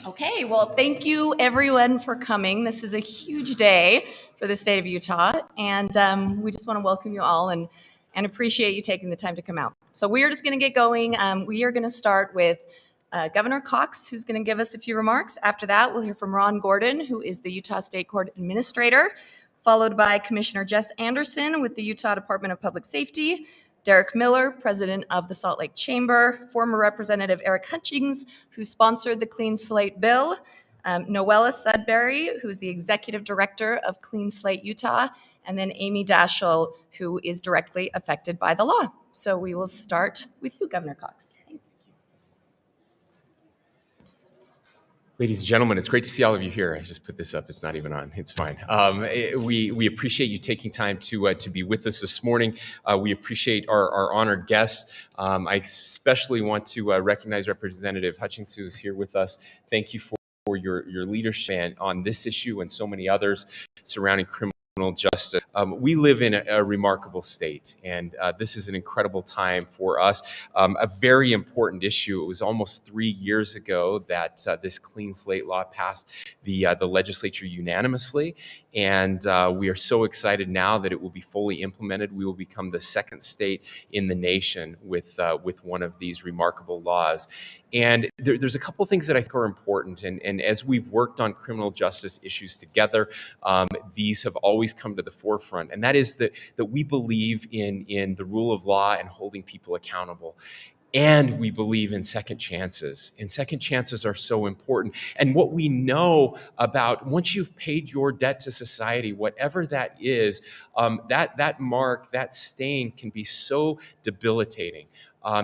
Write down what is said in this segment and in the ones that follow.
Okay, well, thank you everyone for coming. This is a huge day for the state of Utah, and we just want to welcome you all and appreciate you taking the time to come out. So we are just going to get going. We are going to start with Governor Cox, who's going to give us a few remarks. After that, we'll hear from Ron Gordon, who is the Utah State Court Administrator, followed by Commissioner Jess Anderson with the Utah Department of Public Safety, Derek Miller, president of the Salt Lake Chamber, former Representative Eric Hutchings, who sponsored the Clean Slate bill, Noella Sudbury, who's the executive director of Clean Slate Utah, and then Amy Daschel, who is directly affected by the law. So we will start with you, Governor Cox. Ladies and gentlemen, it's great to see all of you here. I just put this up. It's not even on. It's fine. We appreciate you taking time to be with us this morning. We appreciate our honored guests. I especially want to recognize Representative Hutchings, who is here with us. Thank you for your leadership on this issue and so many others surrounding criminal justice. We live in a remarkable state, and this is an incredible time for us. A very important issue. It was almost 3 years ago that this Clean Slate law passed the legislature unanimously, and we are so excited now that it will be fully implemented. We will become the second state in the nation with one of these remarkable laws. And there's a couple things that I think are important, and as we've worked on criminal justice issues together, these have always come to the forefront, and that is that we believe in the rule of law and holding people accountable. And we believe in second chances. And second chances are so important. And what we know about once you've paid your debt to society, whatever that is, that mark, that stain can be so debilitating.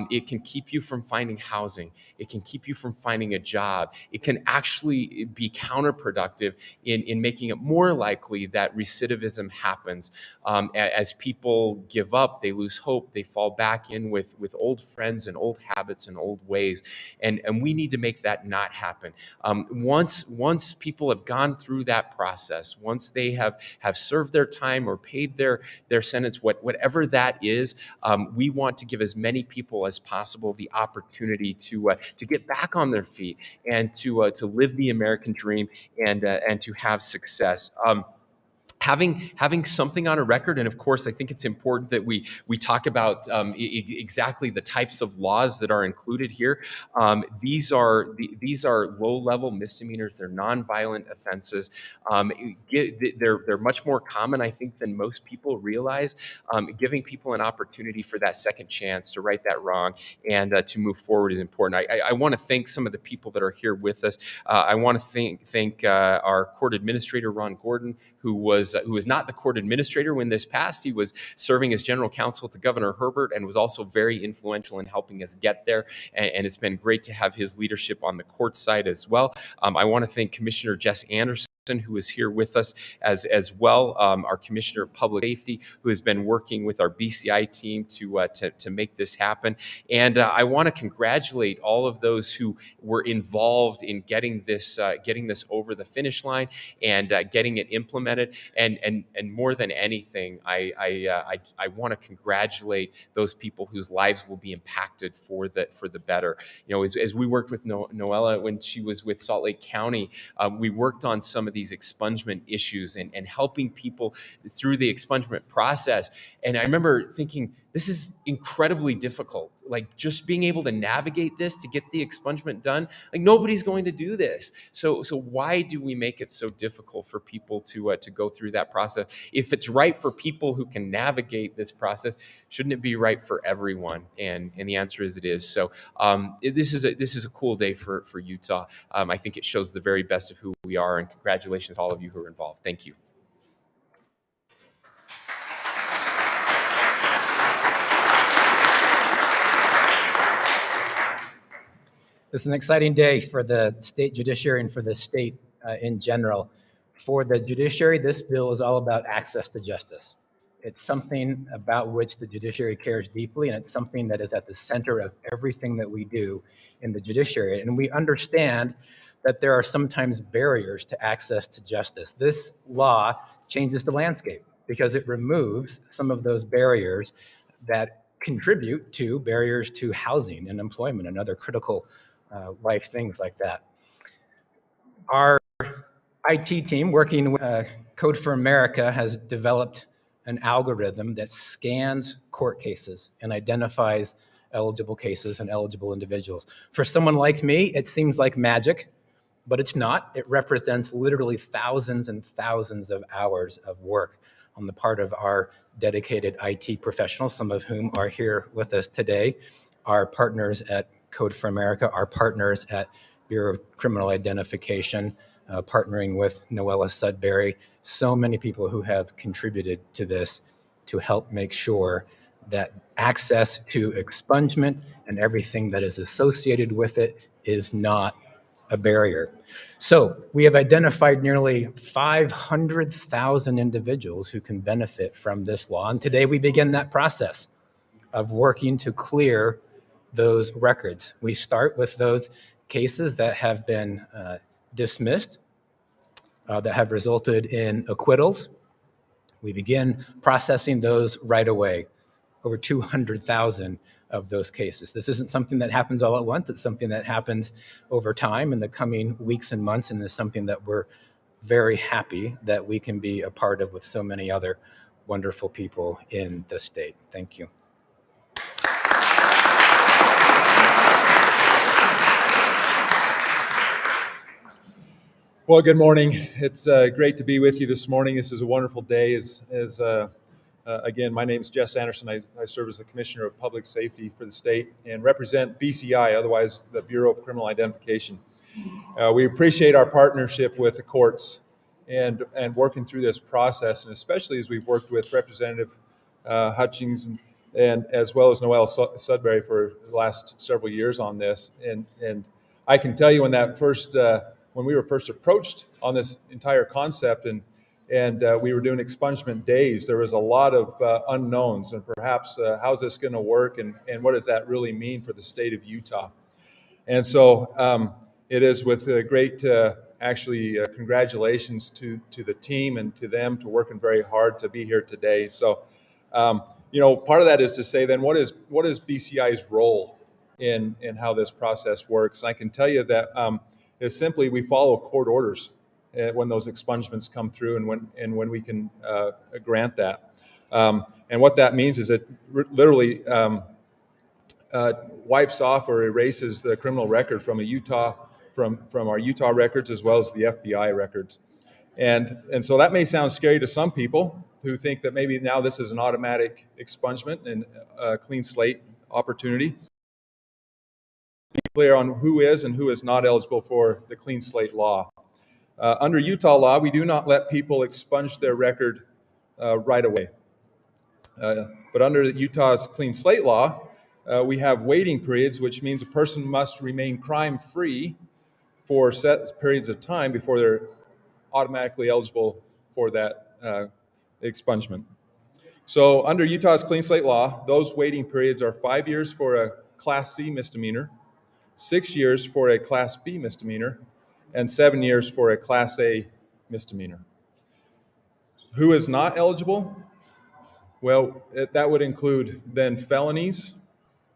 It can keep you from finding housing. It can keep you from finding a job. It can actually be counterproductive in making it more likely that recidivism happens. As people give up, they lose hope, they fall back in with old friends and old habits and old ways. And we need to make that not happen. Once people have gone through that process, once they have served their time or paid their sentence, whatever that is, we want to give as many people as possible the opportunity to get back on their feet and to live the American dream and to have success. Having something on a record, and of course, I think it's important that we talk about exactly the types of laws that are included here. These are low-level misdemeanors. They're nonviolent offenses. They're much more common, I think, than most people realize. Giving people an opportunity for that second chance to right that wrong and to move forward is important. I want to thank some of the people that are here with us. I want to thank our court administrator, Ron Gordon, who was not the court administrator when this passed. He was serving as general counsel to Governor Herbert and was also very influential in helping us get there. And it's been great to have his leadership on the court side as well. I want to thank Commissioner Jess Anderson, who is here with us as well, our Commissioner of Public Safety, who has been working with our BCI team to make this happen. And I want to congratulate all of those who were involved in getting this over the finish line and getting it implemented. And more than anything, I want to congratulate those people whose lives will be impacted for the better. You know, as we worked with Noella when she was with Salt Lake County, we worked on some of these expungement issues and helping people through the expungement process. And I remember thinking, this is incredibly difficult. Like, just being able to navigate this to get the expungement done, like, nobody's going to do this. So why do we make it so difficult for people to go through that process? If it's right for people who can navigate this process, shouldn't it be right for everyone? And the answer is it is. So this is a cool day for Utah. I think it shows the very best of who we are, and congratulations to all of you who are involved. Thank you. This is an exciting day for the state judiciary and for the state in general. For the judiciary, this bill is all about access to justice. It's something about which the judiciary cares deeply, and it's something that is at the center of everything that we do in the judiciary. And we understand that there are sometimes barriers to access to justice. This law changes the landscape because it removes some of those barriers that contribute to barriers to housing and employment and other critical life things like that. Our IT team working with Code for America has developed an algorithm that scans court cases and identifies eligible cases and eligible individuals. For someone like me, it seems like magic, but it's not. It represents literally thousands and thousands of hours of work on the part of our dedicated IT professionals, some of whom are here with us today, our partners at Code for America, our partners at Bureau of Criminal Identification, partnering with Noella Sudbury, so many people who have contributed to this to help make sure that access to expungement and everything that is associated with it is not a barrier. So we have identified nearly 500,000 individuals who can benefit from this law. And today we begin that process of working to clear those records. We start with those cases that have been dismissed, that have resulted in acquittals. We begin processing those right away, over 200,000 of those cases. This isn't something that happens all at once. It's something that happens over time in the coming weeks and months, and is something that we're very happy that we can be a part of with so many other wonderful people in the state. Thank you. Well, good morning. It's great to be with you this morning. This is a wonderful day. Again, my name is Jess Anderson. I serve as the Commissioner of Public Safety for the state and represent BCI, otherwise the Bureau of Criminal Identification. We appreciate our partnership with the courts and working through this process, and especially as we've worked with Representative Hutchings and as well as Noella Sudbury for the last several years on this. And I can tell you when we were first approached on this entire concept and we were doing expungement days, there was a lot of unknowns and perhaps how's this going to work and what does that really mean for the state of Utah. And so it is with great congratulations to the team and to them to working very hard to be here today. So part of that is to say then what is BCI's role in how this process works. And I can tell you that is simply we follow court orders when those expungements come through and when we can grant that. And what that means is it literally wipes off or erases the criminal record from our Utah records as well as the FBI records. And so that may sound scary to some people who think that maybe now this is an automatic expungement and a clean slate opportunity. Clear on who is and who is not eligible for the Clean Slate law. Under Utah law, we do not let people expunge their record right away. But under Utah's Clean Slate law, we have waiting periods, which means a person must remain crime-free for set periods of time before they're automatically eligible for that expungement. So under Utah's Clean Slate law, those waiting periods are 5 years for a Class C misdemeanor, 6 years for a Class B misdemeanor, and 7 years for a Class A misdemeanor. Who is not eligible? Well, that would include then felonies,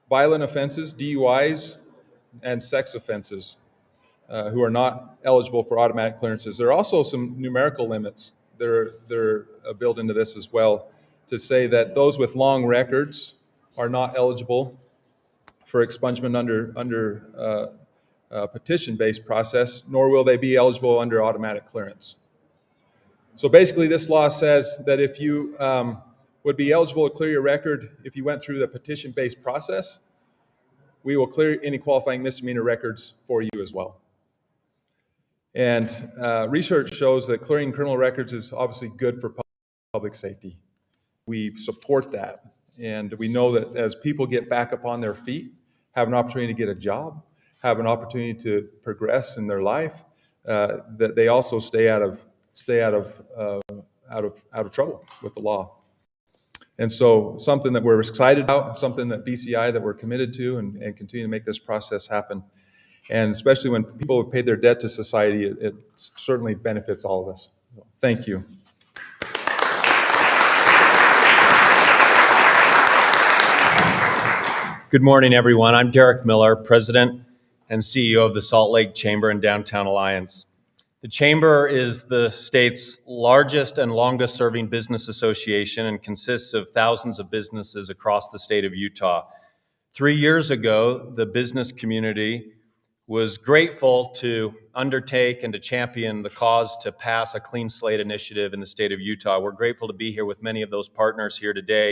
violent offenses, DUIs, and sex offenses who are not eligible for automatic clearances. There are also some numerical limits that are built into this as well to say that those with long records are not eligible for expungement under petition-based process, nor will they be eligible under automatic clearance. So basically, this law says that if you would be eligible to clear your record if you went through the petition-based process, we will clear any qualifying misdemeanor records for you as well. And research shows that clearing criminal records is obviously good for public safety. We support that. And we know that as people get back up on their feet, have an opportunity to get a job, have an opportunity to progress in their life, that they also stay out of trouble with the law. And so something that we're excited about, something that BCI that we're committed to and continue to make this process happen. And especially when people have paid their debt to society, it certainly benefits all of us. Thank you. Good morning, everyone. I'm Derek Miller, President and CEO of the Salt Lake Chamber and Downtown Alliance. The Chamber is the state's largest and longest-serving business association and consists of thousands of businesses across the state of Utah. 3 years ago, the business community was grateful to undertake and to champion the cause to pass a Clean Slate initiative in the state of Utah. We're grateful to be here with many of those partners here today,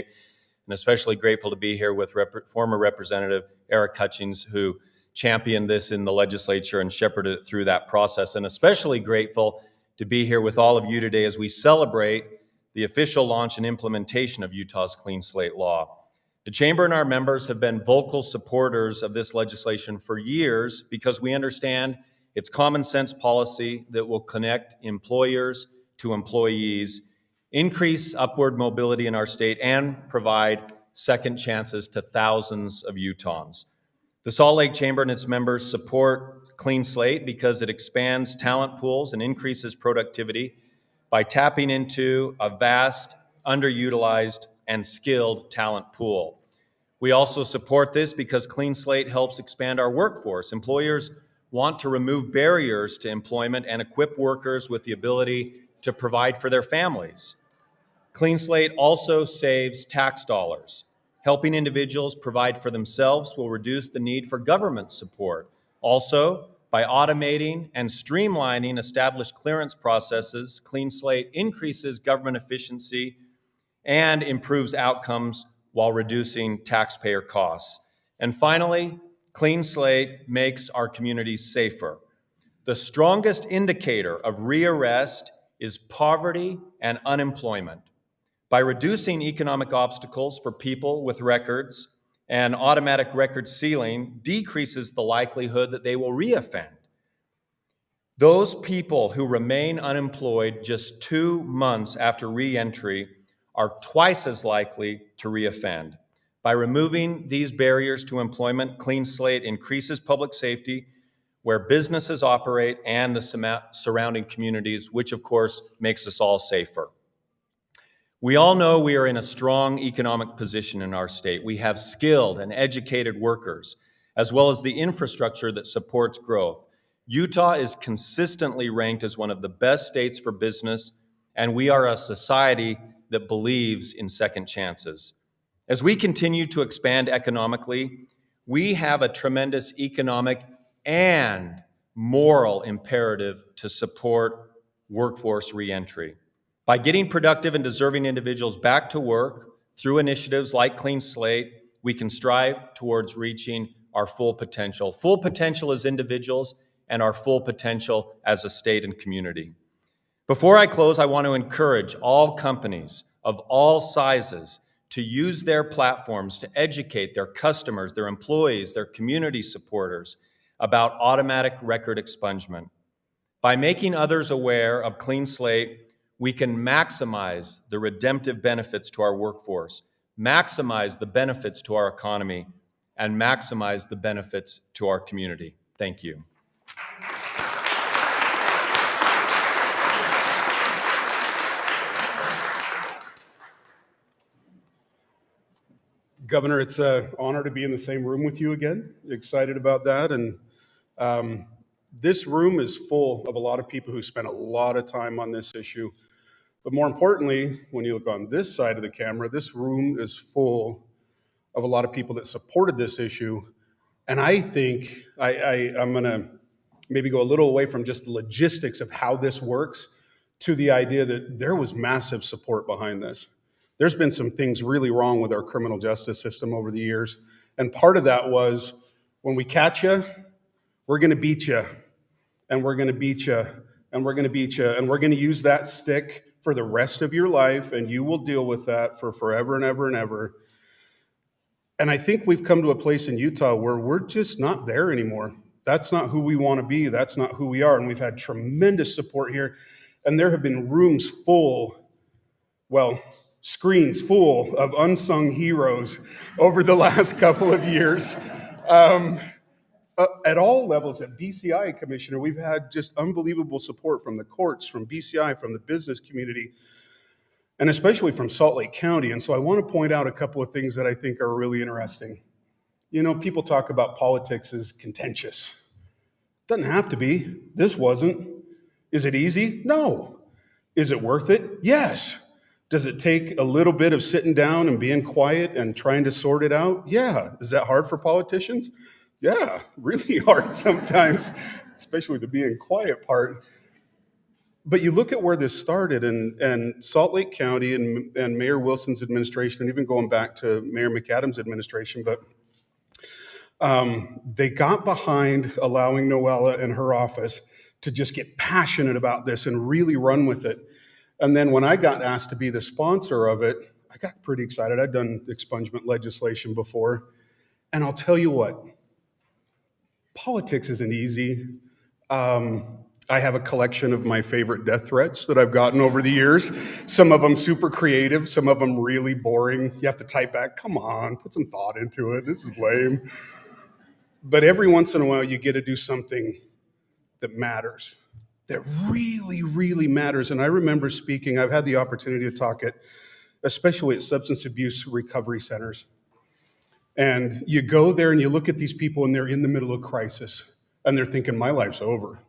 and especially grateful to be here with former Representative Eric Hutchings, who championed this in the legislature and shepherded it through that process, and especially grateful to be here with all of you today as we celebrate the official launch and implementation of Utah's Clean Slate law. The Chamber and our members have been vocal supporters of this legislation for years because we understand it's common sense policy that will connect employers to employees, increase upward mobility in our state, and provide second chances to thousands of Utahns. The Salt Lake Chamber and its members support Clean Slate because it expands talent pools and increases productivity by tapping into a vast, underutilized, and skilled talent pool. We also support this because Clean Slate helps expand our workforce. Employers want to remove barriers to employment and equip workers with the ability to provide for their families. Clean Slate also saves tax dollars. Helping individuals provide for themselves will reduce the need for government support. Also, by automating and streamlining established clearance processes, Clean Slate increases government efficiency and improves outcomes while reducing taxpayer costs. And finally, Clean Slate makes our communities safer. The strongest indicator of rearrest is poverty and unemployment. By reducing economic obstacles for people with records, and automatic record sealing decreases the likelihood that they will reoffend. Those people who remain unemployed just 2 months after reentry are twice as likely to reoffend. By removing these barriers to employment, Clean Slate increases public safety where businesses operate and the surrounding communities, which of course makes us all safer. We all know we are in a strong economic position in our state. We have skilled and educated workers, as well as the infrastructure that supports growth. Utah is consistently ranked as one of the best states for business, and we are a society that believes in second chances. As we continue to expand economically, we have a tremendous economic and moral imperative to support workforce reentry. By getting productive and deserving individuals back to work through initiatives like Clean Slate, we can strive towards reaching our full potential as individuals and our full potential as a state and community. Before I close, I want to encourage all companies of all sizes to use their platforms to educate their customers, their employees, their community supporters about automatic record expungement. By making others aware of Clean Slate, we can maximize the redemptive benefits to our workforce, maximize the benefits to our economy, and maximize the benefits to our community. Thank you. Governor, it's an honor to be in the same room with you again. Excited about that. And this room is full of a lot of people who spent a lot of time on this issue. But more importantly, when you look on this side of the camera, this room is full of a lot of people that supported this issue. And I think I'm going to maybe go a little away from just the logistics of how this works to the idea that there was massive support behind this. There's been some things really wrong with our criminal justice system over the years. And part of that was when we catch you, we're going to beat you, and we're going to beat you, and we're going to beat you, and we're going to use that stick for the rest of your life, and you will deal with that for forever and ever and ever. And I think we've come to a place in Utah where we're just not there anymore. That's not who we want to be. That's not who we are. And we've had tremendous support here. And there have been rooms full, well, screens full of unsung heroes over the last couple of years. At all levels, at BCI, Commissioner, we've had just unbelievable support from the courts, from BCI, from the business community, and especially from Salt Lake County. And so I want to point out a couple of things that I think are really interesting. You know, people talk about politics as contentious. Doesn't have to be. This wasn't. Is it easy? No. Is it worth it? Yes. Does it take a little bit of sitting down and being quiet and trying to sort it out? Yeah. Is that hard for politicians? Yeah, really hard sometimes, especially the being quiet part. But you look at where this started, and Salt Lake County and Mayor Wilson's administration, and even going back to Mayor McAdams' administration, but they got behind allowing Noella and her office to just get passionate about this and really run with it. And then when I got asked to be the sponsor of it, I got pretty excited. I'd done expungement legislation before. And I'll tell you what, politics isn't easy. I have a collection of my favorite death threats that I've gotten over the years. Some of them super creative, some of them really boring. You have to type back, come on, put some thought into it. This is lame. But every once in a while, you get to do something that matters, that really, really matters. And I remember speaking, I've had the opportunity to talk especially at substance abuse recovery centers. And you go there and you look at these people and they're in the middle of crisis and they're thinking, my life's over.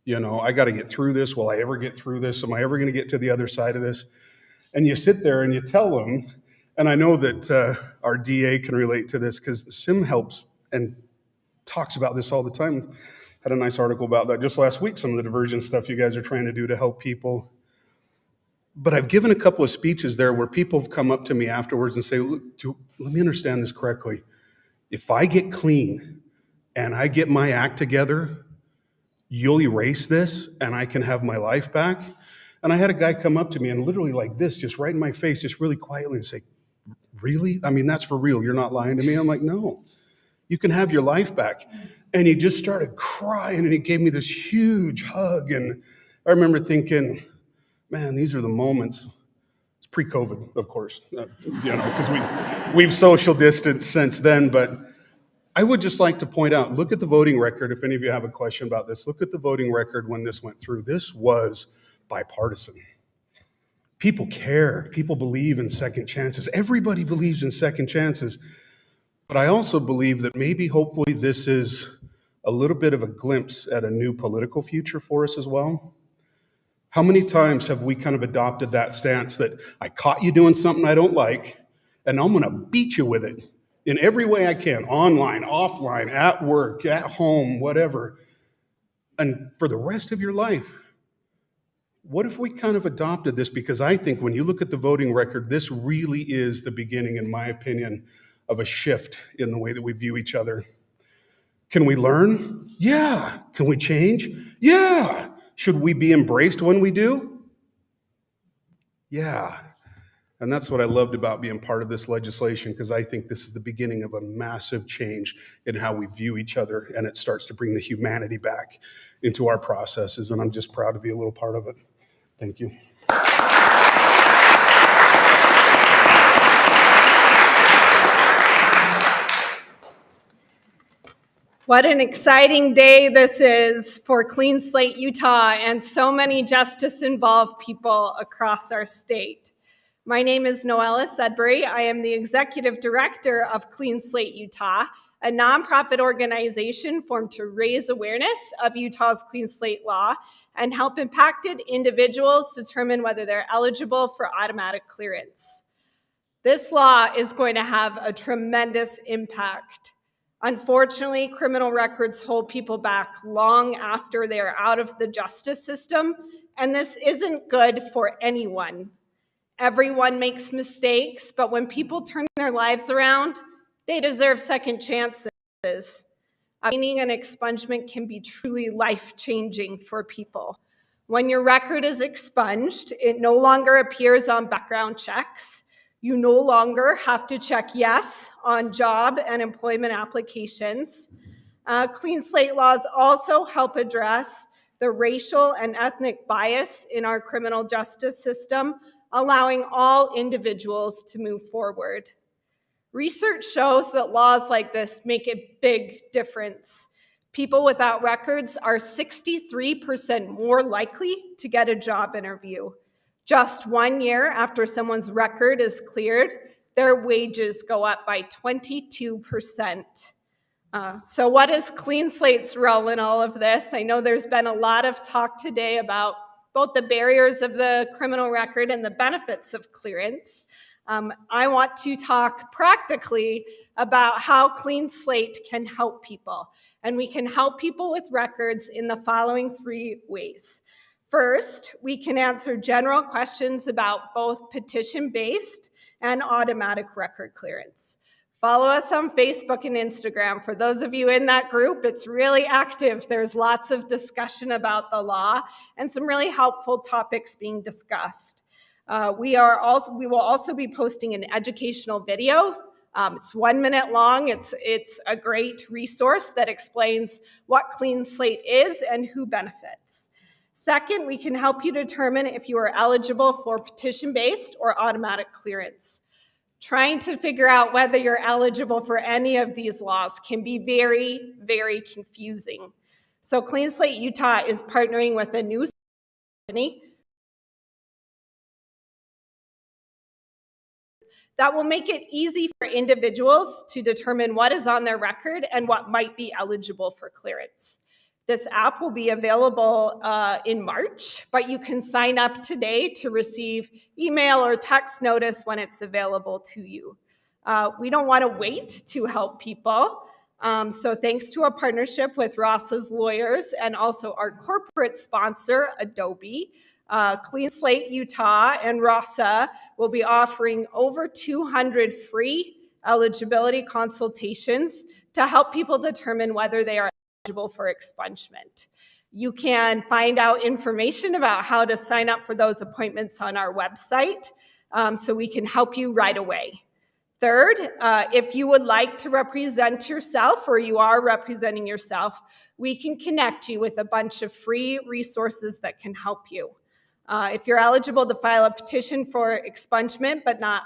You know, I got to get through this. Will I ever get through this? Am I ever going to get to the other side of this? And you sit there and you tell them, and I know that our DA can relate to this because Sim helps and talks about this all the time. Had a nice article about that just last week, some of the diversion stuff you guys are trying to do to help people. But I've given a couple of speeches there where people have come up to me afterwards and say, look, let me understand this correctly. If I get clean and I get my act together, you'll erase this and I can have my life back. And I had a guy come up to me and literally like this, just right in my face, just really quietly and say, really? I mean, that's for real. You're not lying to me? I'm like, no, you can have your life back. And he just started crying and he gave me this huge hug. And I remember thinking, man, these are the moments. It's pre-COVID, of course, because we've social distanced since then. But I would just like to point out, look at the voting record. If any of you have a question about this, look at the voting record when this went through. This was bipartisan. People care. People believe in second chances. Everybody believes in second chances. But I also believe that maybe, hopefully, this is a little bit of a glimpse at a new political future for us as well. How many times have we kind of adopted that stance that I caught you doing something I don't like, and I'm going to beat you with it in every way I can, online, offline, at work, at home, whatever. And for the rest of your life, what if we kind of adopted this? Because I think when you look at the voting record, this really is the beginning, in my opinion, of a shift in the way that we view each other. Can we learn? Yeah. Can we change? Yeah. Should we be embraced when we do? Yeah. And that's what I loved about being part of this legislation, because I think this is the beginning of a massive change in how we view each other, and it starts to bring the humanity back into our processes, and I'm just proud to be a little part of it. Thank you. What an exciting day this is for Clean Slate, Utah, and so many justice-involved people across our state. My name is Noella Sudbury. I am the Executive Director of Clean Slate, Utah, a nonprofit organization formed to raise awareness of Utah's Clean Slate law and help impacted individuals determine whether they're eligible for automatic clearance. This law is going to have a tremendous impact. Unfortunately, criminal records hold people back long after they're out of the justice system, and this isn't good for anyone. Everyone makes mistakes, but when people turn their lives around, they deserve second chances. Obtaining an expungement can be truly life-changing for people. When your record is expunged, it no longer appears on background checks. You no longer have to check yes on job and employment applications. Clean slate laws also help address the racial and ethnic bias in our criminal justice system allowing all individuals to move forward. Research shows that laws like this make a big difference. People without records are 63% more likely to get a job interview. Just 1 year after someone's record is cleared, their wages go up by 22%. So what is Clean Slate's role in all of this? I know there's been a lot of talk today about both the barriers of the criminal record and the benefits of clearance. I want to talk practically about how Clean Slate can help people. And we can help people with records in the following 3 ways. First, we can answer general questions about both petition-based and automatic record clearance. Follow us on Facebook and Instagram. For those of you in that group, it's really active. There's lots of discussion about the law and some really helpful topics being discussed. We will also be posting an educational video. It's 1 minute long. It's a great resource that explains what Clean Slate is and who benefits. Second, we can help you determine if you are eligible for petition-based or automatic clearance. Trying to figure out whether you're eligible for any of these laws can be very, very confusing. So Clean Slate Utah is partnering with a new company that will make it easy for individuals to determine what is on their record and what might be eligible for clearance. This app will be available in March, but you can sign up today to receive email or text notice when it's available to you. We don't want to wait to help people. So thanks to a partnership with Ross's Lawyers and also our corporate sponsor, Adobe, Clean Slate Utah and Rossa will be offering over 200 free eligibility consultations to help people determine whether they are eligible for expungement. You can find out information about how to sign up for those appointments on our website, so we can help you right away. Third, if you would like to represent yourself or you are representing yourself, we can connect you with a bunch of free resources that can help you. If you're eligible to file a petition for expungement but not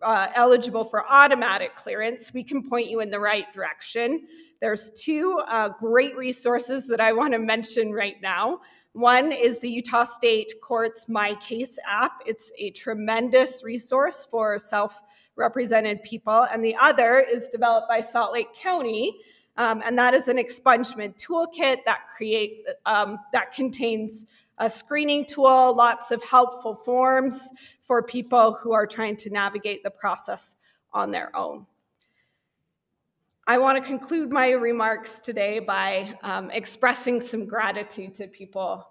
eligible for automatic clearance, we can point you in the right direction. There's 2 great resources that I want to mention right now. One is the Utah State Courts My Case app. It's a tremendous resource for self-represented people. And the other is developed by Salt Lake County, and that is an expungement toolkit that contains a screening tool, lots of helpful forms for people who are trying to navigate the process on their own. I want to conclude my remarks today by expressing some gratitude to people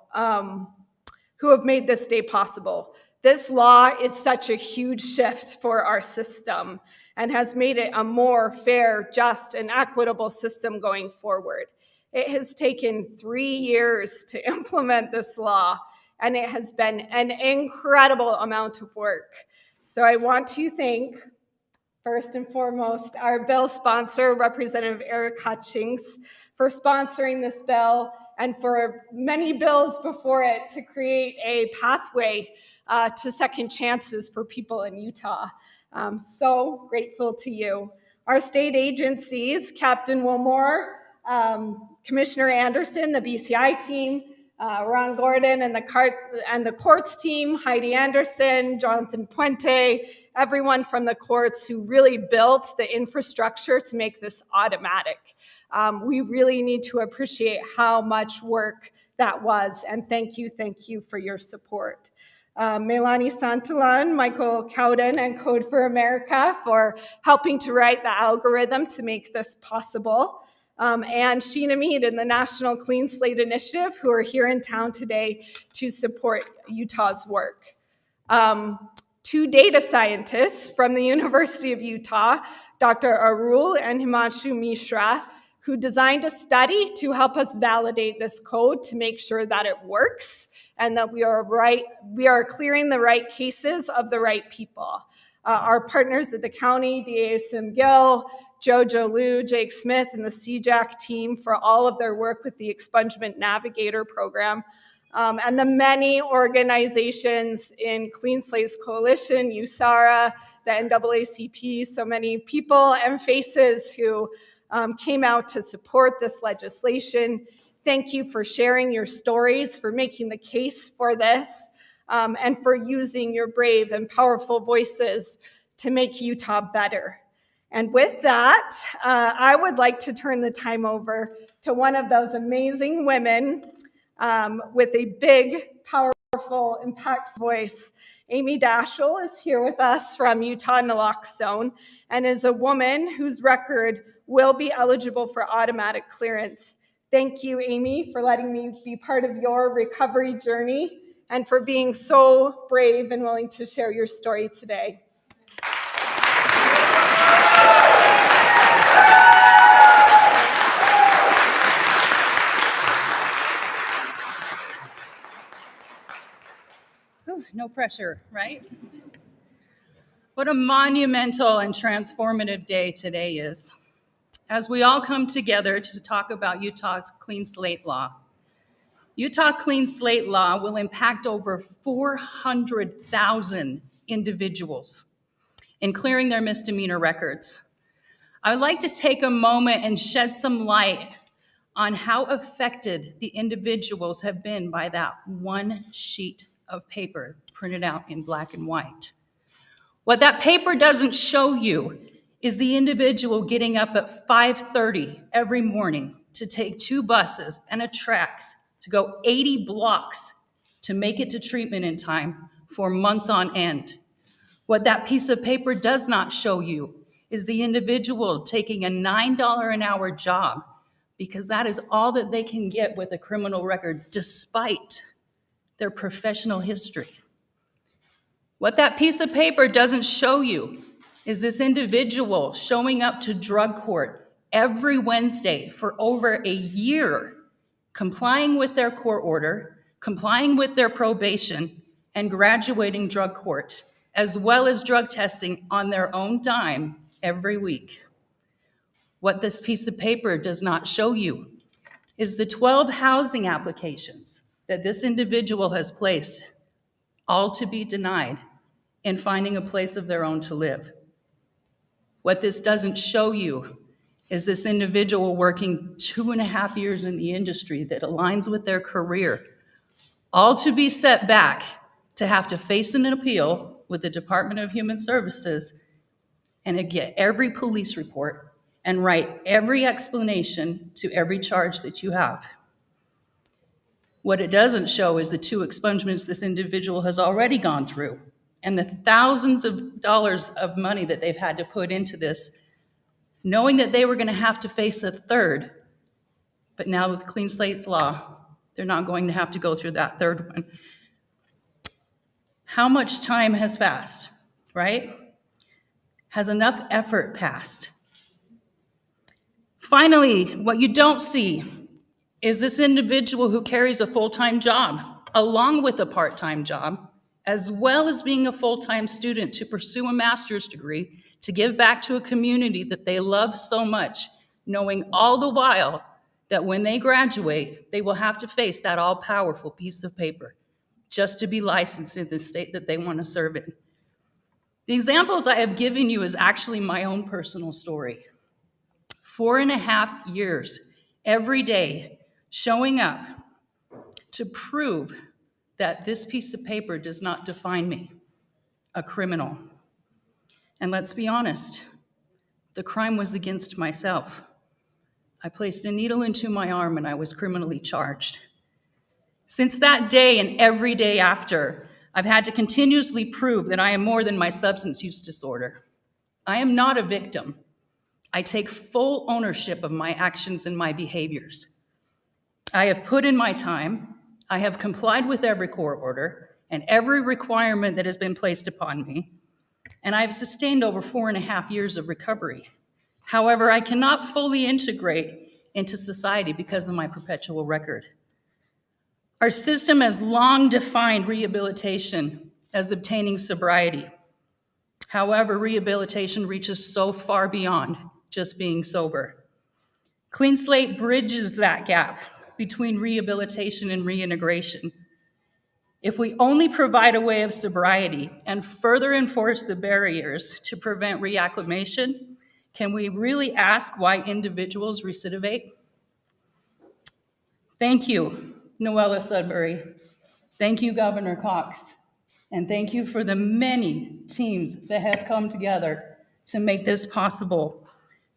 who have made this day possible. This law is such a huge shift for our system and has made it a more fair, just, and equitable system going forward. It has taken 3 years to implement this law, and it has been an incredible amount of work. So I want to thank, first and foremost, our bill sponsor, Representative Eric Hutchings, for sponsoring this bill and for many bills before it to create a pathway to second chances for people in Utah. So grateful to you. Our state agencies, Captain Wilmore, Commissioner Anderson, the BCI team, Ron Gordon and the courts team, Heidi Anderson, Jonathan Puente, everyone from the courts who really built the infrastructure to make this automatic. We really need to appreciate how much work that was, and thank you for your support. Melanie Santalan, Michael Cowden, and Code for America for helping to write the algorithm to make this possible. And Sheena Mead and the National Clean Slate Initiative, who are here in town today to support Utah's work. 2 data scientists from the University of Utah, Dr. Arul and Himanshu Mishra, who designed a study to help us validate this code to make sure that it works and that we are clearing the right cases of the right people. Our partners at the county, DA Sim Gill, Jojo Liu, Jake Smith, and the CJAC team for all of their work with the Expungement Navigator program. and the many organizations in Clean Slate's coalition, USARA, the NAACP, so many people and faces who came out to support this legislation. Thank you for sharing your stories, for making the case for this, and for using your brave and powerful voices to make Utah better. And with that, I would like to turn the time over to one of those amazing women with a big, powerful, impactful voice. Amy Daschle is here with us from Utah Naloxone and is a woman whose record will be eligible for automatic clearance. Thank you, Amy, for letting me be part of your recovery journey and for being so brave and willing to share your story today. No pressure, right? What a monumental and transformative day today is, as we all come together to talk about Utah's Clean Slate law. Utah Clean Slate law will impact over 400,000 individuals in clearing their misdemeanor records. I'd like to take a moment and shed some light on how affected the individuals have been by that one sheet of paper printed out in black and white. What that paper doesn't show you is the individual getting up at 5:30 every morning to take 2 buses and a trax to go 80 blocks to make it to treatment in time for months on end. What that piece of paper does not show you is the individual taking a $9 an hour job because that is all that they can get with a criminal record despite their professional history. What that piece of paper doesn't show you is this individual showing up to drug court every Wednesday for over a year, complying with their court order, complying with their probation, and graduating drug court, as well as drug testing on their own dime every week. What this piece of paper does not show you is the 12 housing applications that this individual has placed, all to be denied in finding a place of their own to live. What this doesn't show you is this individual working 2.5 years in the industry that aligns with their career, all to be set back to have to face an appeal with the Department of Human Services and get every police report and write every explanation to every charge that you have. What it doesn't show is the 2 expungements this individual has already gone through and the thousands of dollars of money that they've had to put into this, knowing that they were going to have to face a third. But now with Clean Slate's law, they're not going to have to go through that third one. How much time has passed, right? Has enough effort passed? Finally, what you don't see is this individual who carries a full-time job, along with a part-time job, as well as being a full-time student to pursue a master's degree, to give back to a community that they love so much, knowing all the while that when they graduate, they will have to face that all-powerful piece of paper just to be licensed in the state that they want to serve in. The examples I have given you is actually my own personal story. 4.5 years, every day, showing up to prove that this piece of paper does not define me, a criminal. And let's be honest, the crime was against myself. I placed a needle into my arm and I was criminally charged. Since that day and every day after, I've had to continuously prove that I am more than my substance use disorder. I am not a victim. I take full ownership of my actions and my behaviors. I have put in my time. I have complied with every court order and every requirement that has been placed upon me, and I have sustained over 4.5 years of recovery. However, I cannot fully integrate into society because of my perpetual record. Our system has long defined rehabilitation as obtaining sobriety. However, rehabilitation reaches so far beyond just being sober. Clean Slate bridges that gap between rehabilitation and reintegration If we only provide a way of sobriety and further enforce the barriers to prevent reacclimation, can we really ask why individuals recidivate? Thank you, Noella Sudbury. Thank you, Governor Cox. And thank you for the many teams that have come together to make this possible,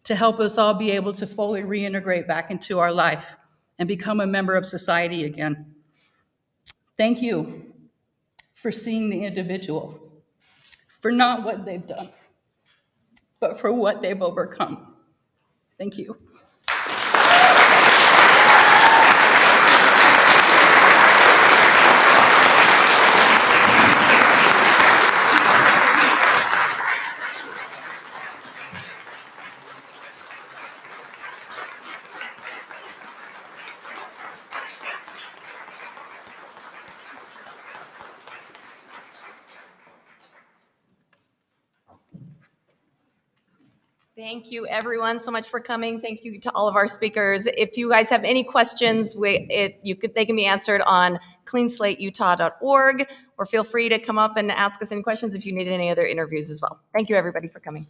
to help us all be able to fully reintegrate back into our life and become a member of society again. Thank you for seeing the individual, for not what they've done, but for what they've overcome. Thank you. Thank you, everyone, so much for coming. Thank you to all of our speakers. If you guys have any questions, they can be answered on cleanslateutah.org, or feel free to come up and ask us any questions if you need any other interviews as well. Thank you, everybody, for coming.